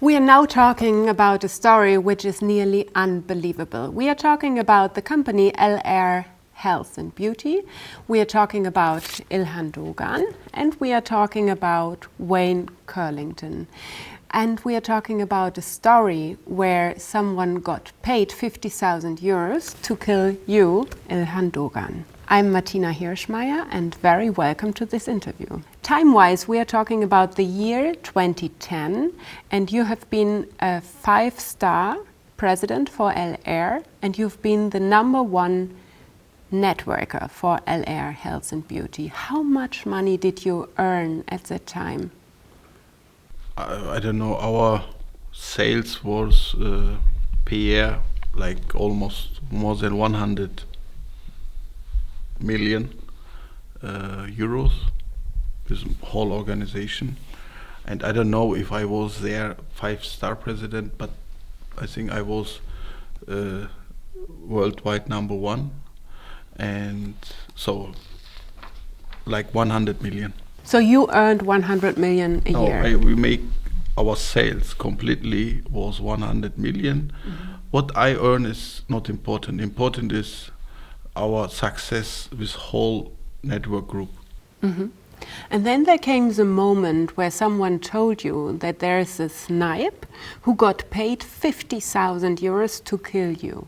We are now talking about a story which is nearly unbelievable. We are talking about the company LR Health and Beauty. We are talking about Ilhan Dogan, and we are talking about Wayne Curlington. And we are talking about a story where someone got paid 50,000 euros to kill you, Ilhan Dogan. I'm Martina Hirschmeier and very welcome to this interview. Time-wise, we are talking about the year 2010, and you have been a 5-star president for LR, and you've been the #1 networker for LR Health and Beauty. How much money did you earn at that time? I don't know, our sales was per year like almost more than 100 million euros, this whole organization. And I don't know if I was their 5-star president, but I think I was worldwide #1, and so like 100 million. So you earned 100 million a year? We make our sales completely was 100 million. Mm-hmm. What I earn is not important. Important is our success with whole network group. Mm-hmm. And then there came the moment where someone told you that there is a snipe who got paid 50,000 euros to kill you.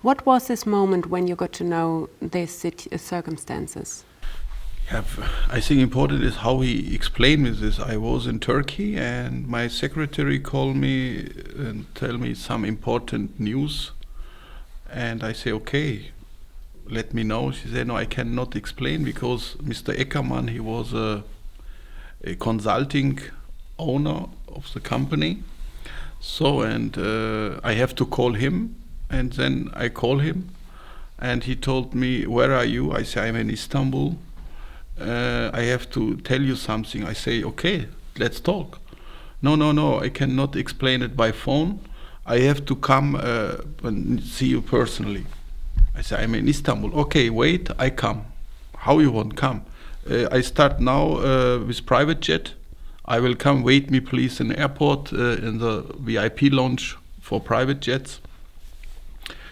What was this moment when you got to know these circumstances? Yeah, I think important is how he explained me this. I was in Turkey and my secretary called me and tell me some important news. And I say, okay, let me know. She said, no, I cannot explain because Mr. Eckermann, he was a consulting owner of the company. So, and I have to call him. And then I call him and he told me, where are you? I say, I'm in Istanbul. I have to tell you something. I say, okay, let's talk. No, I cannot explain it by phone. I have to come and see you personally. I say, I'm in Istanbul. Okay, wait, I come. How you want come? I start now with private jet. I will come, wait me please in airport in the VIP lounge for private jets.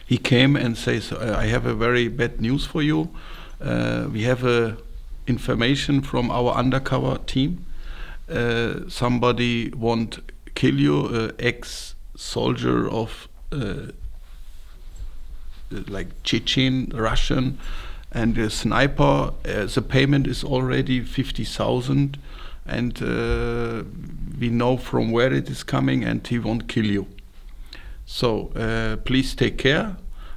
He came and says, I have a very bad news for you. We have information from our undercover team. Somebody won't kill you, ex-soldier of like Chechen, Russian, and a sniper. The payment is already 50,000, and we know from where it is coming, and he won't kill you. So please take care,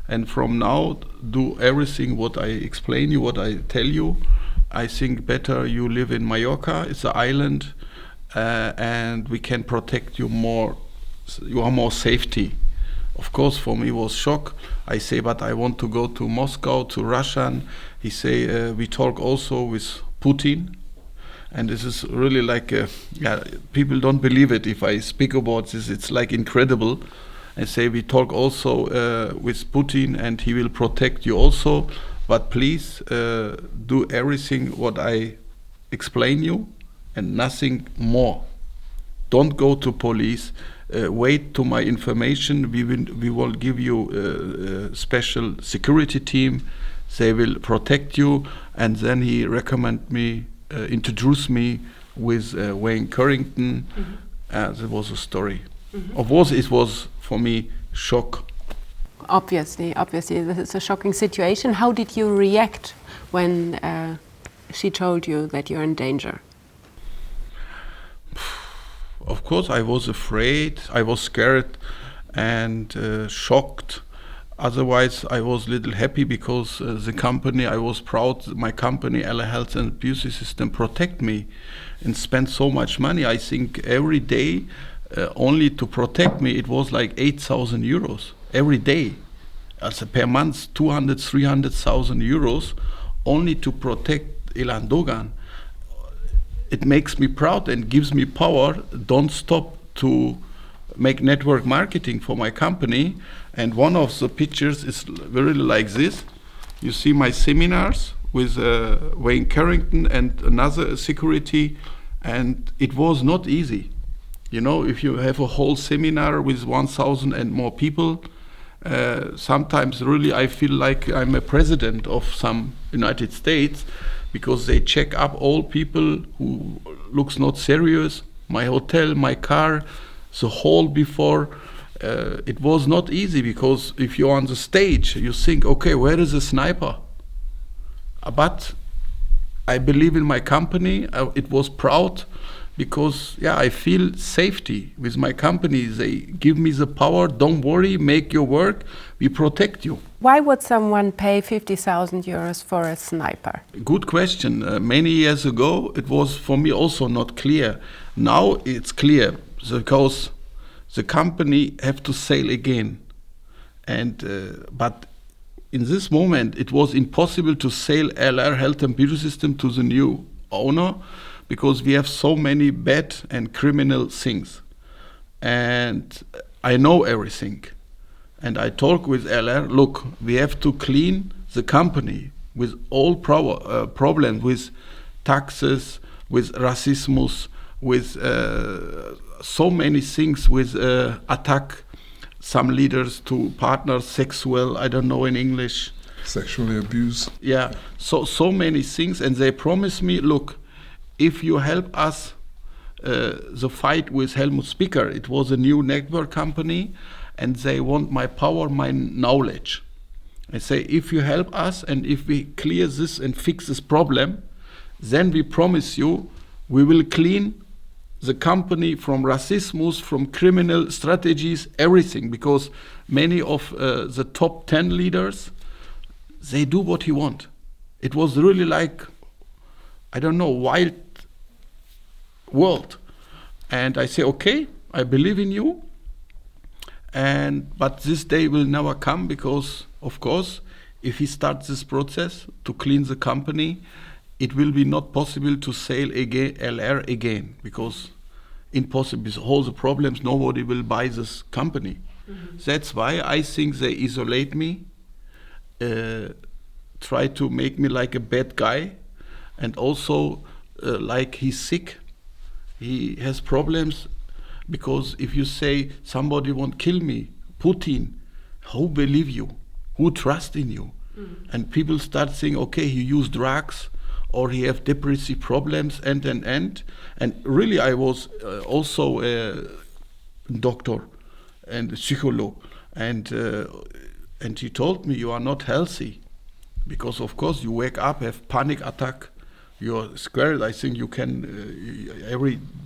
and from now do everything what I explain you, what I tell you. I think better you live in Mallorca. It's an island, and we can protect you more. You are more safety. Of course, for me it was shock. I say, but I want to go to Moscow, to Russian. He say, we talk also with Putin. And this is really like, people don't believe it if I speak about this. It's like incredible. I say, we talk also with Putin and he will protect you also. But please do everything what I explain you and nothing more. Don't go to police. Wait to my information. We will give you a special security team. They will protect you. And then he introduced me with Wayne Curlington. Mm-hmm. That was a story. Mm-hmm. Of course, it was for me shock. Obviously, this is a shocking situation. How did you react when she told you that you're in danger? Of course, I was afraid, I was scared and shocked. Otherwise, I was a little happy because the company, I was proud, my company, LR Health and Beauty System, protect me and spend so much money. I think every day, only to protect me, it was like 8,000 euros every day. Also per month, 200,000, 300,000 euros only to protect Ilhan Dogan. It makes me proud and gives me power. Don't stop to make network marketing for my company. And one of the pictures is very like this. You see my seminars with Wayne Curlington and another security, and it was not easy. You know, if you have a whole seminar with 1,000 and more people, sometimes really I feel like I'm a president of some United States, because they check up all people who looks not serious, my hotel, my car, the hall before. It was not easy, because if you're on the stage, you think, okay, where is the sniper? But I believe in my company. It was proud, because I feel safety with my company. They give me the power. Don't worry, make your work. We protect you. Why would someone pay 50,000 euros for a sniper? Good question. Many years ago, it was for me also not clear. Now it's clear, because the company have to sail again, and but in this moment it was impossible to sell LR Health and Beauty System to the new owner, because we have so many bad and criminal things, and I know everything, and I talk with LR. Look, we have to clean the company with all problems with taxes, with racism, with so many things, with attack some leaders to partners, sexual, I don't know in English. Sexually abused. Yeah, so many things, and they promise me, look, if you help us, the fight with Helmut Spicker, it was a new network company, and they want my power, my knowledge. I say, if you help us, and if we clear this and fix this problem, then we promise you, we will clean the company from racism, from criminal strategies, everything, because many of the top 10 leaders, they do what he want. It was really like, I don't know, wild world. And I say, okay, I believe in you, but this day will never come, because, of course, if he starts this process to clean the company, it will be not possible to sell again, LR again, because impossible, with all the problems, nobody will buy this company. Mm-hmm. That's why I think they isolate me, try to make me like a bad guy, and also like he's sick, he has problems, because if you say somebody won't kill me, Putin, who believe you? Who trust in you? Mm-hmm. And people start saying, okay, he used drugs, or he have depressive problems, and really I was also a doctor and a psychologist, and he told me, you are not healthy, because of course you wake up, have panic attack, you're scared. I think you can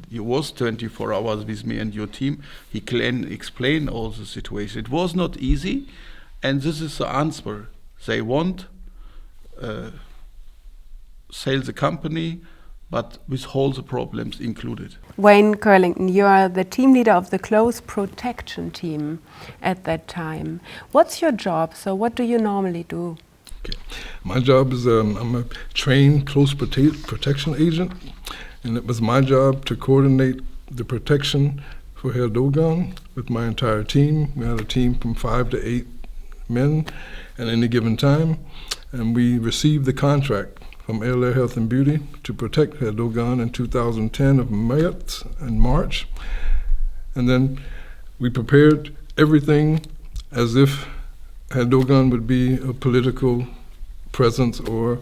you was 24 hours with me and your team. He can explain all the situation. It was not easy, and this is the answer. They want sell the company, but with all the problems included. Wayne Curlington, you are the team leader of the close protection team at that time. What's your job? So what do you normally do? Okay. My job is I'm a trained close protection agent, and it was my job to coordinate the protection for Herr Dogan with my entire team. We had a team from 5 to 8 men at any given time, and we received the contract from LR Health and Beauty to protect Herr Dogan in 2010 of March. And then we prepared everything as if Herr Dogan would be a political presence or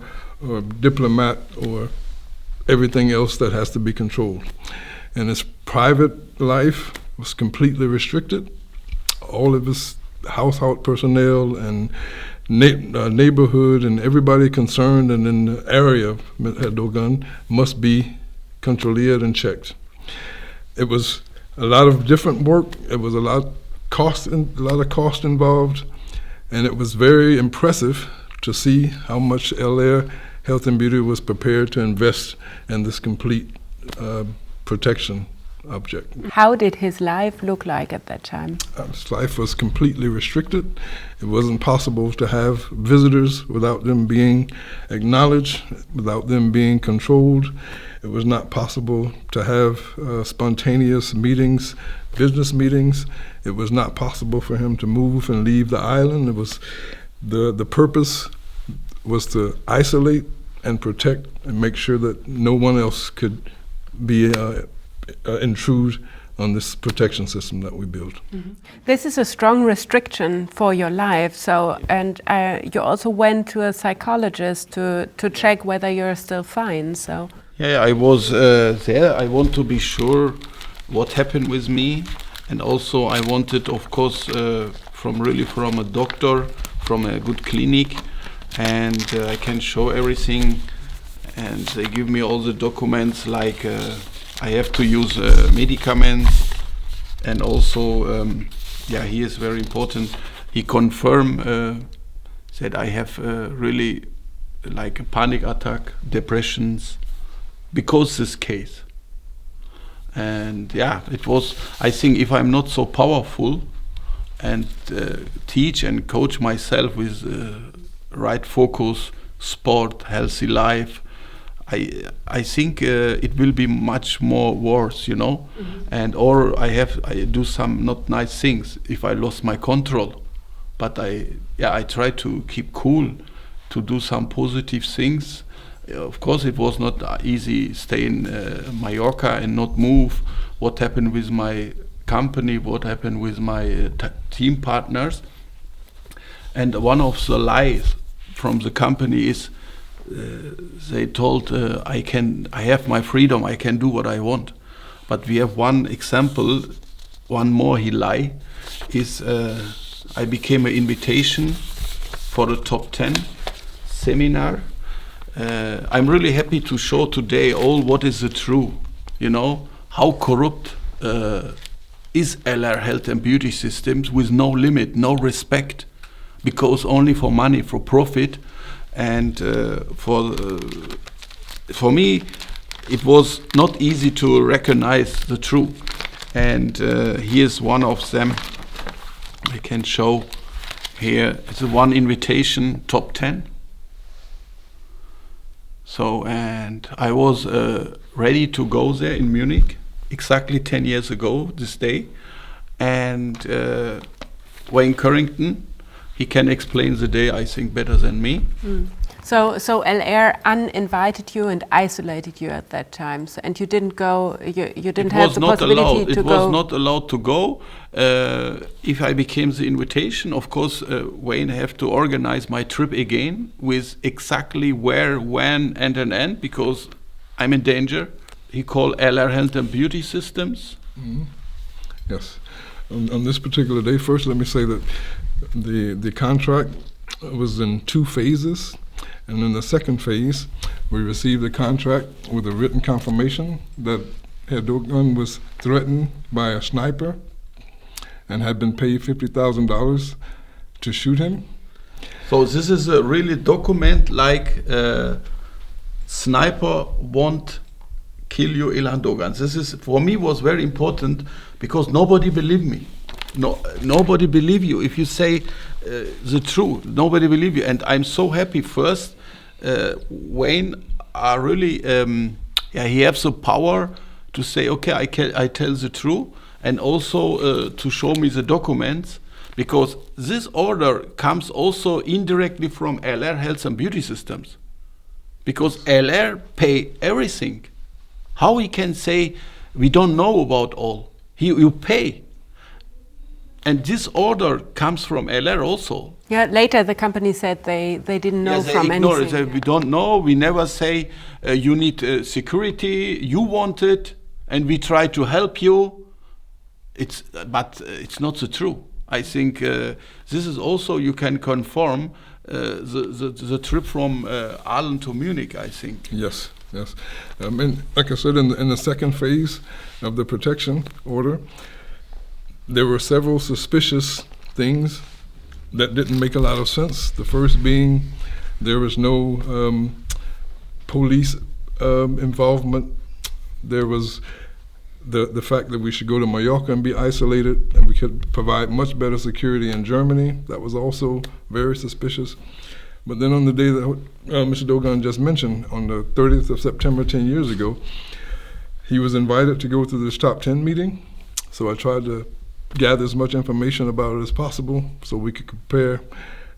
diplomat or everything else that has to be controlled. And his private life was completely restricted. All of his household personnel and neighborhood and everybody concerned and in the area of Herr Dogan must be controlled and checked. It was a lot of different work. It was a lot of cost involved, and it was very impressive to see how much LR Health and Beauty was prepared to invest in this complete protection object. How did his life look like at that time? His life was completely restricted. It wasn't possible to have visitors without them being acknowledged, without them being controlled. It was not possible to have spontaneous meetings, business meetings. It was not possible for him to move and leave the island. It was the purpose was to isolate and protect and make sure that no one else could be intrude on this protection system that we built. This is a strong restriction for your life. So, and you also went to a psychologist to check whether you're still fine. So. Yeah, I was there. I want to be sure what happened with me, and also I wanted, of course, from a doctor, from a good clinic, and I can show everything, and they give me all the documents, like I have to use medicaments, and also he is very important. He confirmed that I have really like a panic attack, depressions, because this case. And it was, I think, if I'm not so powerful and teach and coach myself with right focus, sport, healthy life, I think it will be much more worse, you know. And or I do some not nice things if I lost my control. But I try to keep cool, to do some positive things. Of course, it was not easy stay in Mallorca and not move. What happened with my company? What happened with my team partners? And one of the lies from the company is they told I have my freedom. I can do what I want. But we have one example. One more he lie is I became an invitation for the top 10 seminar. I'm really happy to show today all what is the true, you know, how corrupt is LR health and beauty systems with no limit, no respect, because only for money, for profit. And for me, it was not easy to recognize the truth. And here's one of them. I can show here. It's one invitation, top 10. So, and I was ready to go there in Munich exactly 10 years ago this day. And Wayne Currington, he can explain the day, I think, better than me. So LR uninvited you and isolated you at that time, and you didn't go. You didn't have the possibility to go. It was not allowed to go. If I became the invitation, of course, Wayne have to organize my trip again with exactly where, when, and an end, because I'm in danger. He called LR Health and Beauty Systems. Yes. On this particular day, first let me say that the contract was in 2 phases. And in the second phase, we received a contract with a written confirmation that Erdogan was threatened by a sniper and had been paid $50,000 to shoot him. So this is a really document like sniper won't kill you, Ilhan Dogan. This is, for me, was very important because nobody believed me. Nobody believe you if you say the truth. Nobody believe you, and I'm so happy. First, Wayne are really he has the power to say, okay, I tell the truth, and also to show me the documents, because this order comes also indirectly from LR Health and Beauty Systems, because LR pay everything. How he can say we don't know about all? You pay. And this order comes from LR also. Yeah, later the company said they didn't know from anything. They we don't know. We never say you need security. You want it, and we try to help you. But it's not the truth. I think this is also, you can confirm the trip from Aalen to Munich, I think. Yes. And like I said, in the second phase of the protection order, there were several suspicious things that didn't make a lot of sense. The first being there was no police involvement. There was the fact that we should go to Mallorca and be isolated, and we could provide much better security in Germany. That was also very suspicious. But then on the day that Mr. Dogan just mentioned, on the 30th of September 10 years ago, he was invited to go to this top 10 meeting. So I tried to gather as much information about it as possible so we could compare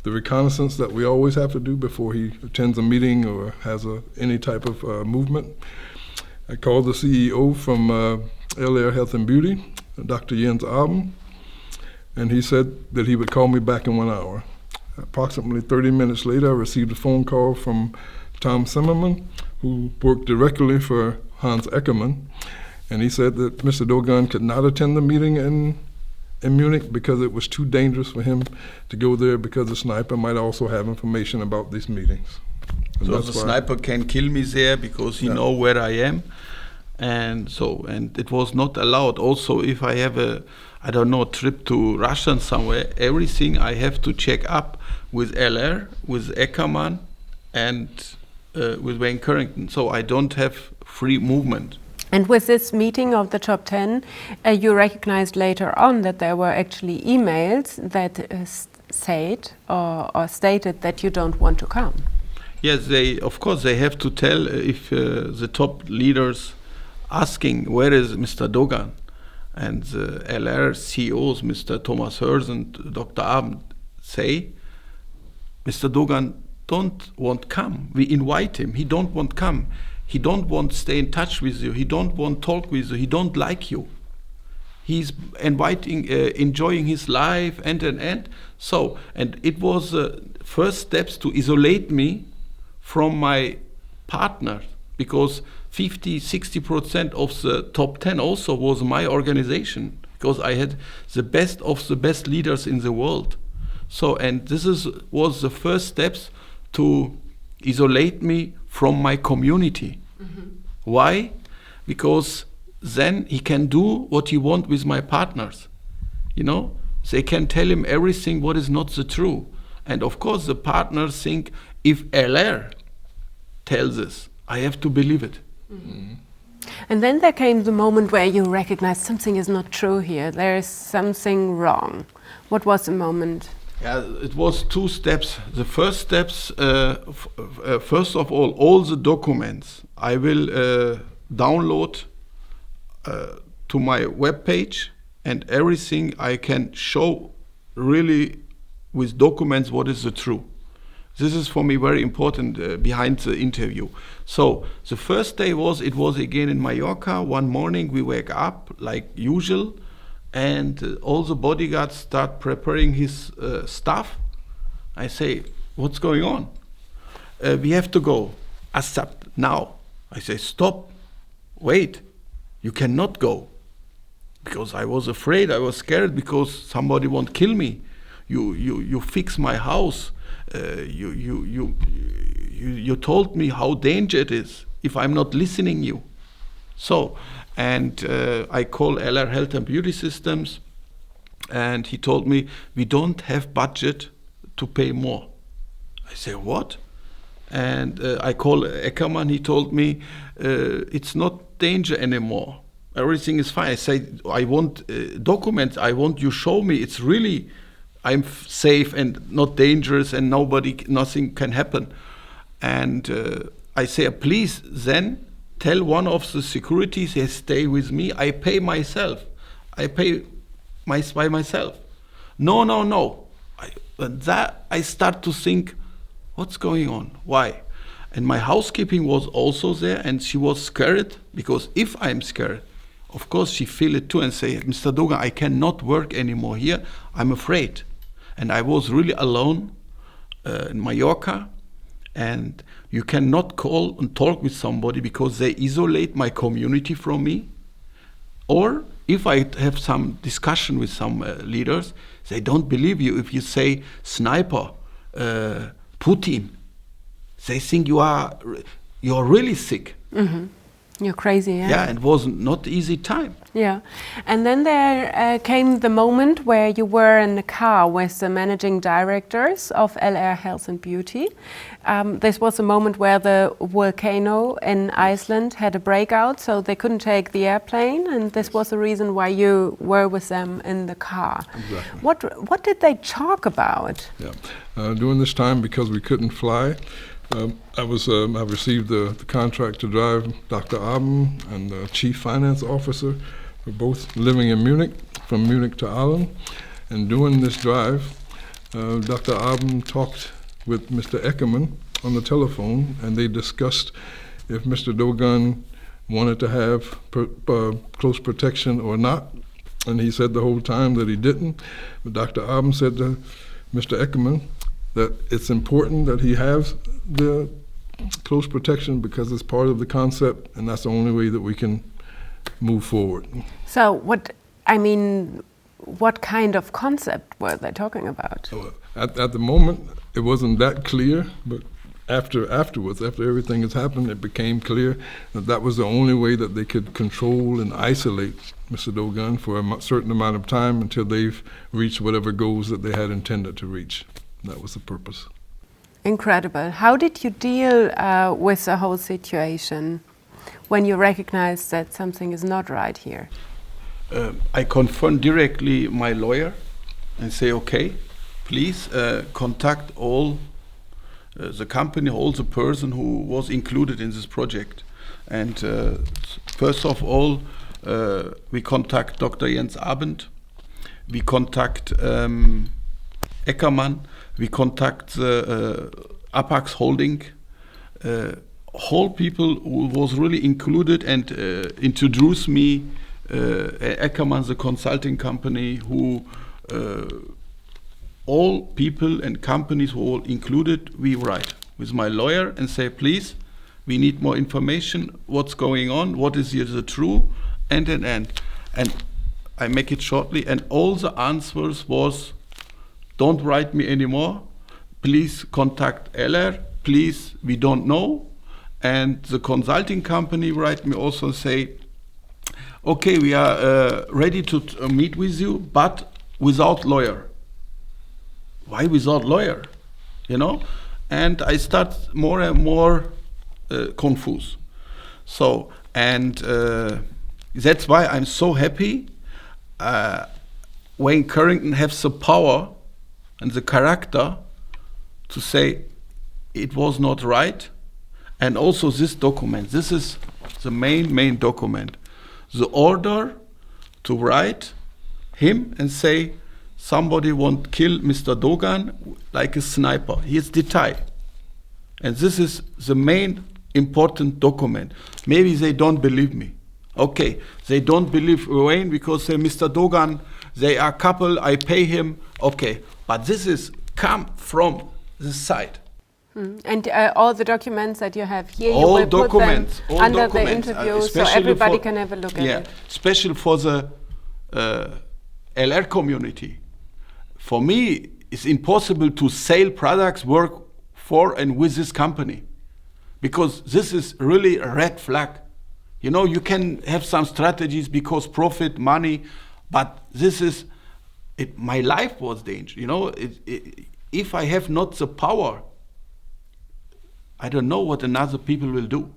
the reconnaissance that we always have to do before he attends a meeting or has any type of movement. I called the CEO from LR Health and Beauty, Dr. Jens Abend, and he said that he would call me back in 1 hour. Approximately 30 minutes later, I received a phone call from Tom Zimmerman, who worked directly for Hans Eckermann, and he said that Mr. Dogan could not attend the meeting in Munich because it was too dangerous for him to go there because the sniper might also have information about these meetings. And So the sniper can kill me there because he know where I am, and it was not allowed. Also, if I have a trip to Russia somewhere, everything I have to check up with LR, with Eckermann, and with Wayne Currington. So I don't have free movement. And with this meeting of the top 10, you recognized later on that there were actually emails that said or stated that you don't want to come. Yes, of course they have to tell if the top leaders asking where is Mr. Dogan, and the LR CEOs, Mr. Thomas Herz and Dr. Abend, say Mr. Dogan don't want come. We invite him. He don't want come. He don't want stay in touch with you. He don't want talk with you. He don't like you. He's enjoying his life and. So, and it was first steps to isolate me from my partner, because 50-60% of the top 10 also was my organization, because I had the best of the best leaders in the world. So, and this was the first steps to isolate me from my community. Mm-hmm. Why? Because then he can do what he wants with my partners. You know, they can tell him everything what is not the true. And of course the partners think, if LR tells us, I have to believe it. Mm-hmm. And then there came the moment where you recognized something is not true here. There is something wrong. What was the moment? Yeah, it was 2 steps. The first steps, first of all the documents I will download to my web page, and everything I can show really with documents what is the true. This is for me very important behind the interview. So the first day was again in Mallorca. One morning we wake up like usual, and all the bodyguards start preparing his stuff. I say, what's going on? We have to go. ASAP, now. I say, stop, wait, you cannot go. Because I was afraid, I was scared because somebody won't kill me. You fix my house. You told me how dangerous it is if I'm not listening you. So, and I call LR Health and Beauty Systems, and he told me, we don't have budget to pay more. I say, what? And I call Eckermann, he told me, it's not danger anymore. Everything is fine. I say, I want documents, I want you show me, it's really, I'm safe and not dangerous and nothing can happen. And I say, please then tell one of the securities, they stay with me, I pay myself. I pay by myself. No. I start to think, what's going on? Why? And my housekeeping was also there, and she was scared, because if I'm scared, of course she feel it too and say, Mr. Dogan, I cannot work anymore here, I'm afraid. And I was really alone in Mallorca, and you cannot call and talk with somebody because they isolate my community from me. Or if I have some discussion with some leaders, they don't believe you. If you say sniper, Putin, they think you're really sick. Mm-hmm. You're crazy, yeah? Yeah, it was not easy time. Yeah, and then there came the moment where you were in the car with the managing directors of LR Health and Beauty. This was a moment where the volcano in Iceland had a breakout, so they couldn't take the airplane, and this was the reason why you were with them in the car. Exactly. What did they talk about? Yeah, during this time, because we couldn't fly, I received the contract to drive Dr. Abend and the chief finance officer. We're both living in Munich, from Munich to Aalen. And during this drive, Dr. Abend talked with Mr. Eckermann on the telephone, and they discussed if Mr. Dogan wanted to have close protection or not. And he said the whole time that he didn't. But Dr. Abend said to Mr. Eckermann that it's important that he has the close protection because it's part of the concept, and that's the only way that we can move forward. So what kind of concept were they talking about? At the moment, it wasn't that clear, but afterwards, after everything has happened, it became clear that that was the only way that they could control and isolate Mr. Dogan for a certain amount of time until they've reached whatever goals that they had intended to reach. That was the purpose. Incredible. How did you deal with the whole situation when you recognized that something is not right here? I confront directly my lawyer and say, okay, please contact all the company, all the person who was included in this project. And first of all, we contact Dr. Jens Abend, we contact Eckermann, we contact the Apax Holding, whole people who was really included and introduced me Eckermann, the consulting company, who all people and companies who all included, we write with my lawyer and say, please, we need more information, what's going on, what is here the true, and I make it shortly, and all the answers was, don't write me anymore, please contact LR, please, we don't know, and the consulting company write me also and say, okay, we are ready to meet with you, but without lawyer. Why without lawyer? You know? And I start more and more confused. So, and that's why I'm so happy Wayne Carrington has the power and the character to say it was not right. And also this document, this is the main document. The order to write him and say somebody won't kill Mr. Dogan like a sniper. He is detail. And this is the main important document. Maybe they don't believe me. Okay, they don't believe Wayne because they Mr. Dogan, they are couple, I pay him. Okay, but this is come from the side. And all the documents that you have here, all you will documents, put them under the interview so everybody can have a look at it. Especially for the LR community. For me, it's impossible to sell products work for and with this company because this is really a red flag. You know, you can have some strategies because profit, money, but this is, my life was danger. You know, if I have not the power, I don't know what another people will do.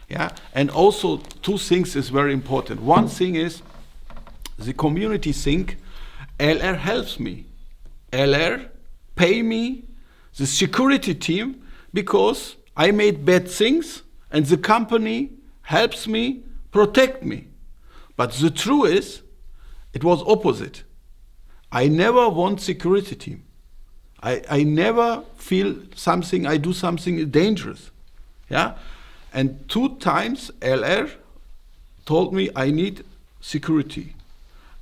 Yeah, and also two things is very important. One thing is the community think LR helps me. LR pay me, the security team, because I made bad things and the company helps me, protect me. But the truth is, it was opposite. I never want security team. I never feel something, I do something dangerous. Yeah? And 2 times LR told me I need security.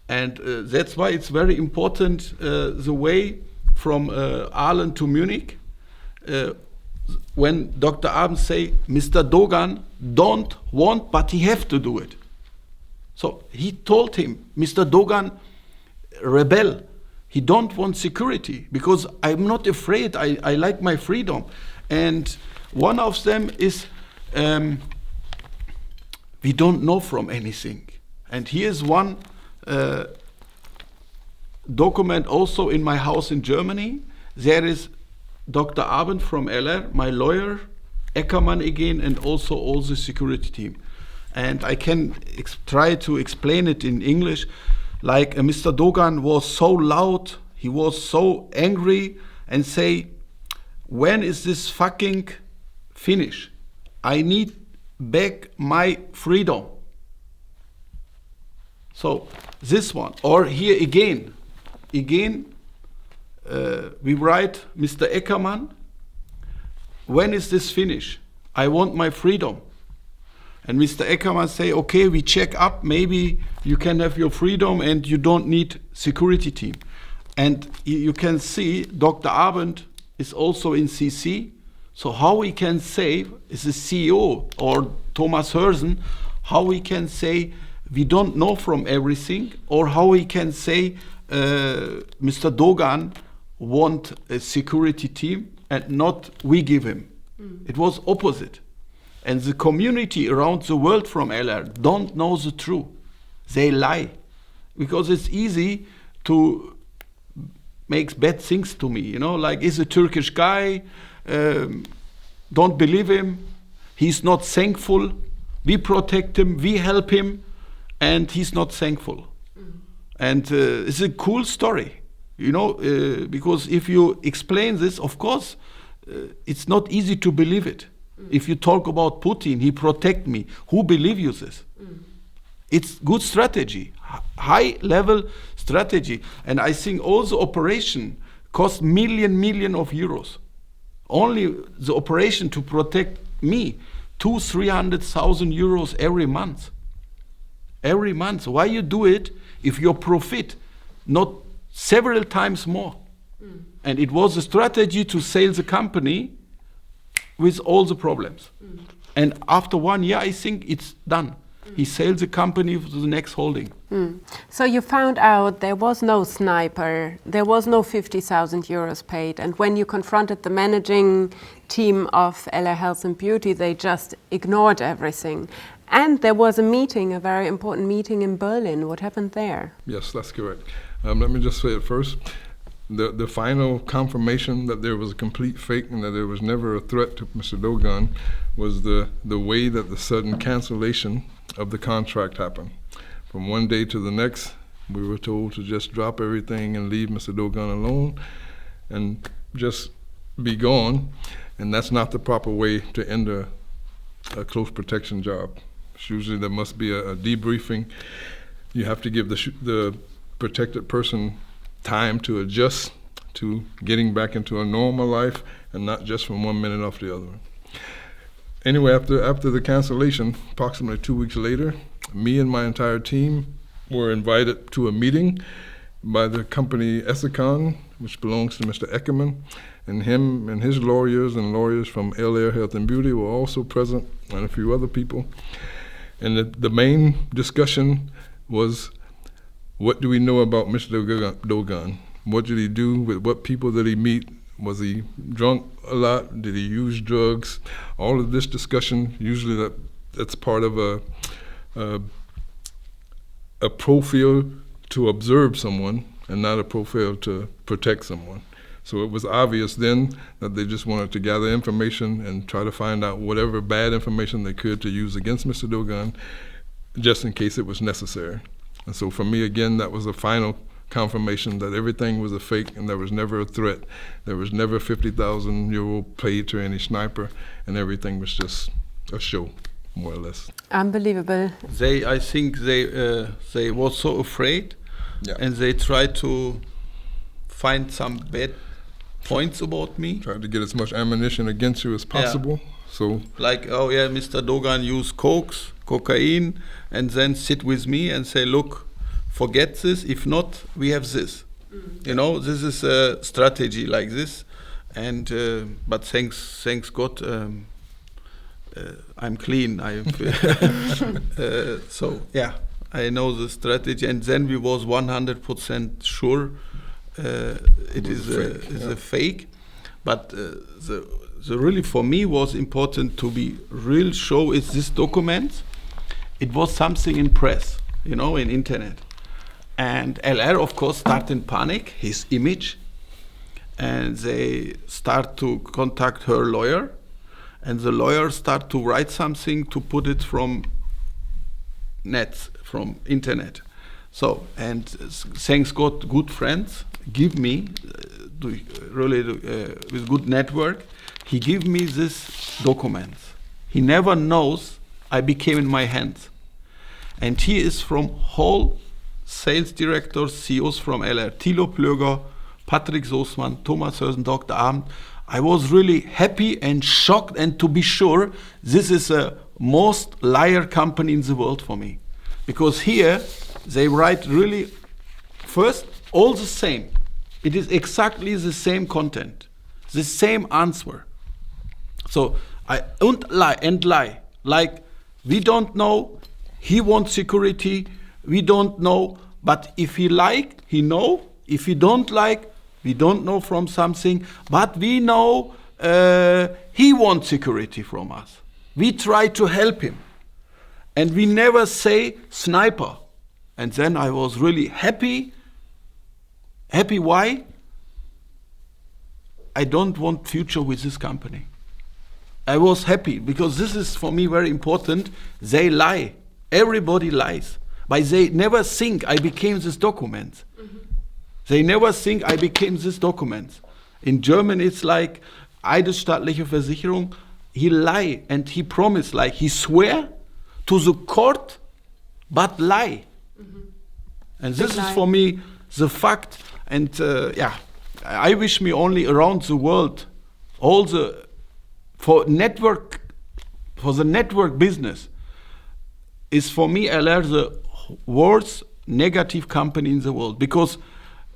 And that's why it's very important the way from Aalen to Munich. When Dr. Abend say, Mr. Dogan don't want, but he have to do it. So he told him, Mr. Dogan rebel. He don't want security because I'm not afraid. I like my freedom. And one of them is we don't know from anything. And here's one document also in my house in Germany. There is Dr. Abend from LR, my lawyer, Eckermann again, and also all the security team. And I can try to explain it in English. Like Mr. Dogan was so loud, he was so angry and say, when is this fucking finish? I need back my freedom. So this one, or here again, we write, Mr. Eckermann, when is this finish? I want my freedom. And Mr. Eckermann say, okay, we check up, maybe you can have your freedom and you don't need security team. And you can see Dr. Abend is also in CC. So how we can say, is the CEO or Thomas Hörsen, how we can say we don't know from everything, or how we can say Mr. Dogan want a security team and not we give him. It was opposite. And the community around the world from LR don't know the truth. They lie. Because it's easy to make bad things to me, you know, like he's a Turkish guy, don't believe him, he's not thankful, we protect him, we help him, and he's not thankful. And it's a cool story, you know, because if you explain this, of course, it's not easy to believe it. If you talk about Putin, he protect me, who believe you this? It's good strategy, high level strategy. And I think all the operation cost million of euros. Only the operation to protect me, 200,000-300,000 euros every month. Every month. Why you do it if your profit not several times more? And it was a strategy to sell the company with all the problems. And after 1 year, I think it's done. He sells the company to the next holding. So you found out there was no sniper, there was no 50,000 euros paid, and when you confronted the managing team of LA Health and Beauty, they just ignored everything. And there was a meeting, a very important meeting in Berlin. What happened there? Yes, that's correct. Let me just say it first. The final confirmation that there was a complete fake and that there was never a threat to Mr. Dogan was the way that the sudden cancellation of the contract happened. From one day to the next, we were told to just drop everything and leave Mr. Dogan alone and just be gone. And that's not the proper way to end a close protection job. Usually there must be a debriefing. You have to give the protected person time to adjust to getting back into a normal life and not just from 1 minute off the other. Anyway, after the cancellation, approximately 2 weeks later, me and my entire team were invited to a meeting by the company Essicon, which belongs to Mr. Eckermann, and him and his lawyers and lawyers from LR Health and Beauty were also present, and a few other people. And the main discussion was, what do we know about Mr. Dogan? What did he do? With what people did he meet? Was he drunk a lot? Did he use drugs? All of this discussion, usually that's part of a profile to observe someone and not a profile to protect someone. So it was obvious then that they just wanted to gather information and try to find out whatever bad information they could to use against Mr. Dogan, just in case it was necessary. And so for me, again, that was a final confirmation that everything was a fake and there was never a threat. There was never 50,000 euro paid to any sniper, and everything was just a show, more or less. Unbelievable. I think they were so afraid, and they tried to find some bad points about me. Tried to get as much ammunition against you as possible. Yeah. So, like, oh yeah, Mr. Dogan used cocaine, and then sit with me and say, look, forget this. If not, we have this. You know, this is a strategy like this. And but thanks God, I'm clean. So yeah, I know the strategy. And then we was 100% sure it is a fake. But the really for me was important to be real show is this document. It was something in press, you know, in internet. And LR, of course, start in panic, his image, and they start to contact her lawyer, and the lawyer start to write something to put it from net, from internet. So, and thanks God, good friends give me, with good network, he give me this documents. He never knows I became in my hands. And he is from whole sales directors, CEOs from LR, Thilo Plöger, Patrick Soßmann, Thomas Hörsen, Dr. Abend. I was really happy and shocked, and to be sure, this is the most liar company in the world for me. Because here, they write really, first, all the same. It is exactly the same content, the same answer. So, and lie. Like, we don't know, he wants security, we don't know, but if he like, he know. If he don't like, we don't know from something, but we know he wants security from us. We try to help him. And we never say sniper. And then I was really happy. Happy why? I don't want future with this company. I was happy because this is for me very important. They lie. Everybody lies. But they never think I became this document. They never think I became this document. In German it's like eidesstattliche Versicherung. He lie and he promise, like he swear to the court, but lie. And this is for me the fact. And I wish me only around the world, all the for the network business is for me LR the worst negative company in the world, because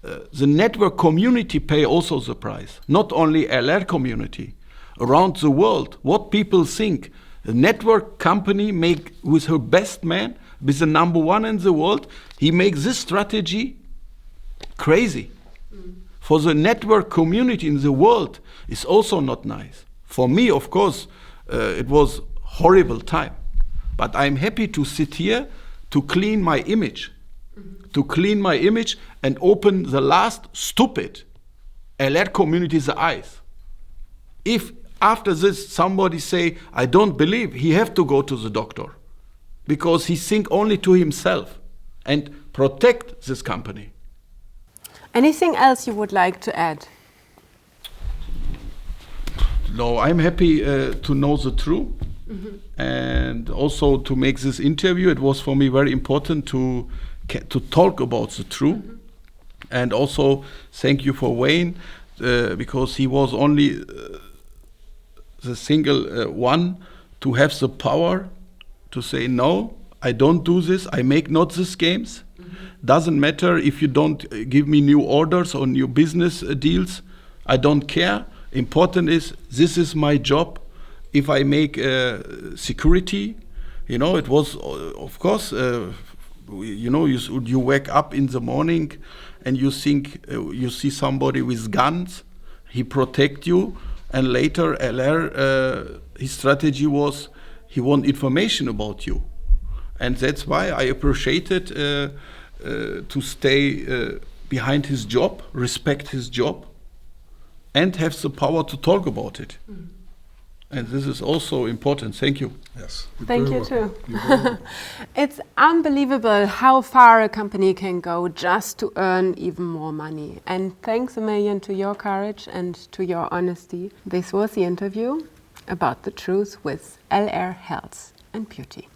the network community pay also the price, not only LR community, around the world. What people think, a network company make with her best man, with the number one in the world, he makes this strategy crazy. For the network community in the world, it's also not nice. For me, of course, it was horrible time, but I'm happy to sit here to clean my image. To clean my image and open the last stupid LR community's eyes. If after this somebody say, I don't believe, he have to go to the doctor, because he think only to himself and protect this company. Anything else you would like to add? No, I'm happy to know the truth. And also to make this interview. It was for me very important to talk about the truth. And also thank you for Wayne, because he was only the single one to have the power to say, no, I don't do this, I make not these games. Doesn't matter if you don't give me new orders or new business deals, I don't care. Important is, this is my job. If I make security, it was, of course, you wake up in the morning and you think you see somebody with guns, he protect you, and later LR, his strategy was he want information about you. And that's why I appreciated to stay behind his job, respect his job, and have the power to talk about it. And this is also important. Thank you. Yes. Thank you too. It's unbelievable how far a company can go just to earn even more money. And thanks a million to your courage and to your honesty. This was the interview about the truth with LR Health and Beauty.